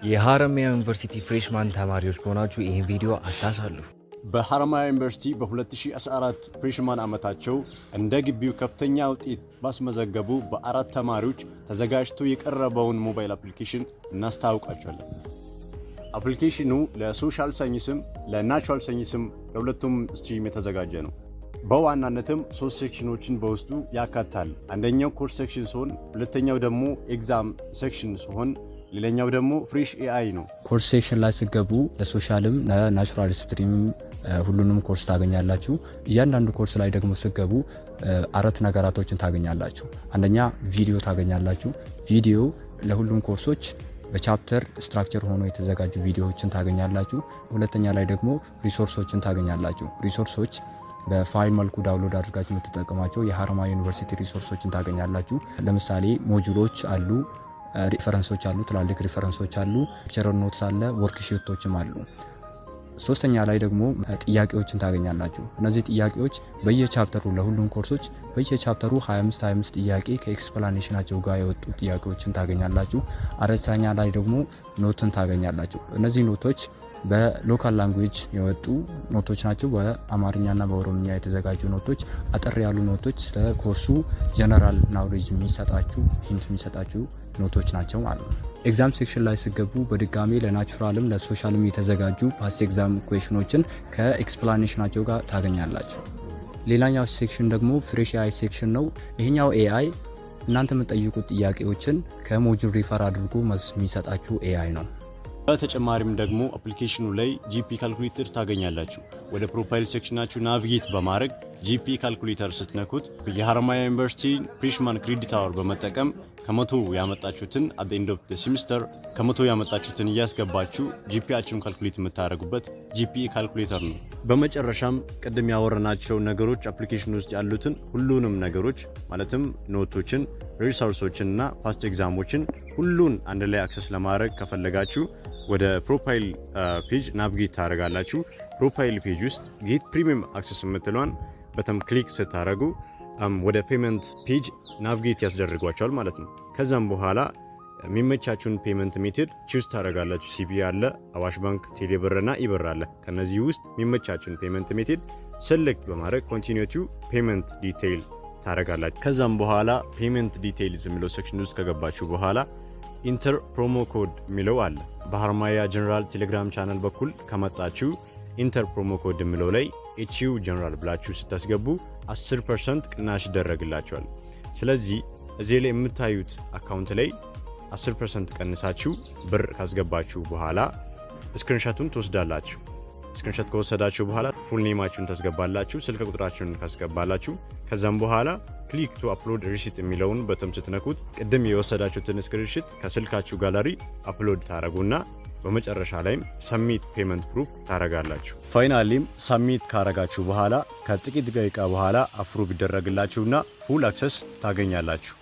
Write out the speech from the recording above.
የሐረማያ ዩኒቨርሲቲ ፍሬሽማን ተማሪዎች ከሆናችሁ ይህን ቪዲዮ አታሳልፉ። በሐረማያ ዩኒቨርሲቲ በ2014 ፍሬሽማን ዓመታቸው እንደ ግቢው ከፍተኛ ውጤት ባስመዘገቡ በአራት ተማሪዎች ተዘጋጅቶ የቀረበውን ሞባይል አፕሊኬሽን እናስተዋውቃችኋለን። አፕሊኬሽኑ ለሶሻል ሳይንስም ለናቹራል ሳይንስም ለሁለቱም ስትሪም የተዘጋጀ ነው። በዋናነትም ሶስት ሴክሽኖችን በውስጡ ያካታል። አንደኛው ኮርስ ሴክሽን ሲሆን፣ ሁለተኛው ደግሞ ኤግዛም ሴክሽን ሲሆን፣ ሌላኛው ደግሞ ፍሬሽ ኤአይ ነው። ኮርስ ሴክሽን ላይ ስገቡ ለሶሻልም ለናቹራል ስትሪምም ሁሉንም ኮርስ ታገኛላችሁ። እያንዳንዱ ኮርስ ላይ ደግሞ ስገቡ አራት ነገራቶችን ታገኛላችሁ። አንደኛ ቪዲዮ ታገኛላችሁ። ቪዲዮ ለሁሉም ኮርሶች በቻፕተር ስትራክቸር ሆኖ የተዘጋጁ ቪዲዮዎችን ታገኛላችሁ። ሁለተኛ ላይ ደግሞ ሪሶርሶችን ታገኛላችሁ። ሪሶርሶች በፋይል መልኩ ዳውንሎድ አድርጋችሁ የምትጠቀማቸው የሐረማያ ዩኒቨርሲቲ ሪሶርሶችን ታገኛላችሁ። ለምሳሌ ሞጁሎች አሉ፣ ሪፈረንሶች አሉ፣ ትላልቅ ሪፈረንሶች አሉ፣ ሌክቸረር ኖትስ አለ፣ ወርክሺቶችም አሉ። ሶስተኛ ላይ ደግሞ ጥያቄዎችን ታገኛላችሁ። እነዚህ ጥያቄዎች በየቻፕተሩ ለሁሉም ኮርሶች በየቻፕተሩ 25 ጥያቄ ከኤክስፕላኔሽናቸው ጋር የወጡ ጥያቄዎችን ታገኛላችሁ። አራተኛ ላይ ደግሞ ኖትን ታገኛላችሁ። እነዚህ ኖቶች በሎካል ላንጉዌጅ የወጡ ኖቶች ናቸው። በአማርኛና በኦሮምኛ የተዘጋጁ ኖቶች፣ አጠር ያሉ ኖቶች፣ ለኮርሱ ጀነራል ናውሌጅ የሚሰጣችሁ ሂንት የሚሰጣችሁ ኖቶች ናቸው ማለት ነው። ኤግዛም ሴክሽን ላይ ሲገቡ በድጋሚ ለናቹራልም ለሶሻልም የተዘጋጁ ፓስት ኤግዛም ኩዌሽኖችን ከኤክስፕላኔሽናቸው ጋር ታገኛላችሁ። ሌላኛው ሴክሽን ደግሞ ፍሬሽ ኤአይ ሴክሽን ነው። ይሄኛው ኤአይ እናንተ የምትጠይቁት ጥያቄዎችን ከሞጁል ሪፈር አድርጎ መልስ የሚሰጣችሁ ኤአይ ነው። በተጨማሪም ደግሞ አፕሊኬሽኑ ላይ ጂፒ ካልኩሌተር ታገኛላችሁ። ወደ ፕሮፋይል ሴክሽናችሁ ናቪጌት በማድረግ ጂፒ ካልኩሌተር ስትነኩት የሐረማያ ዩኒቨርሲቲ ፍሬሽማን ክሬዲት አወር በመጠቀም ከመቶ ያመጣችሁትን አት ኤንድ ኦፍ ሴሚስተር ከመቶ ያመጣችሁትን እያስገባችሁ ጂፒአችሁን ካልኩሌት የምታደርጉበት ጂፒ ካልኩሌተር ነው። በመጨረሻም ቅድም ያወራናቸው ነገሮች አፕሊኬሽን ውስጥ ያሉትን ሁሉንም ነገሮች ማለትም ኖቶችን፣ ሪሶርሶችን እና ፓስት ኤግዛሞችን ሁሉን አንድ ላይ አክሰስ ለማድረግ ከፈለጋችሁ ወደ ፕሮፋይል ፔጅ ናቪጌት ታደርጋላችሁ። ፕሮፋይል ፔጅ ውስጥ ጌት ፕሪሚየም አክሰስ የምትለዋን በተም ክሊክ ስታደርጉ ወደ ፔመንት ፔጅ ናቪጌት ያስደርጓቸዋል ማለት ነው። ከዛም በኋላ የሚመቻችሁን ፔመንት ሜትድ ቹዝ ታደርጋላችሁ። ሲቢ አለ፣ አዋሽ ባንክ፣ ቴሌብር እና ኢብር አለ። ከነዚህ ውስጥ የሚመቻችሁን ፔመንት ሜትድ ሴሌክት በማድረግ ኮንቲኒዩ ቱ ፔመንት ዲቴይል ታደርጋላችሁ። ከዛም በኋላ ፔመንት ዲቴይልስ የሚለው ሴክሽን ውስጥ ከገባችሁ በኋላ ኢንተር ፕሮሞ ኮድ የሚለው አለ። በሐረማያ ጀነራል ቴሌግራም ቻናል በኩል ከመጣችሁ ኢንተር ፕሮሞ ኮድ የሚለው ላይ ኤችዩ ጀነራል ብላችሁ ስታስገቡ 10% ቅናሽ ይደረግላችኋል። ስለዚህ እዚህ ላይ የምታዩት አካውንት ላይ 10% ቀንሳችሁ ብር ካስገባችሁ በኋላ ስክሪንሾቱን ትወስዳላችሁ። ስክሪንሾት ከወሰዳችሁ በኋላ ፉል ኔማችሁን ታስገባላችሁ፣ ስልክ ቁጥራችሁን ካስገባላችሁ ከዛም በኋላ ክሊክ ቱ አፕሎድ ሪሲት የሚለውን በተም ስትነኩት ቅድም የወሰዳችሁትን ስክሪንሾት ከስልካችሁ ጋላሪ አፕሎድ ታረጉና በመጨረሻ ላይም ሰሚት ፔመንት ፕሩፍ ታረጋላችሁ። ፋይናሊም ሰሚት ካረጋችሁ በኋላ ከጥቂት ደቂቃ በኋላ አፕሩቭ ይደረግላችሁና ፉል አክሰስ ታገኛላችሁ።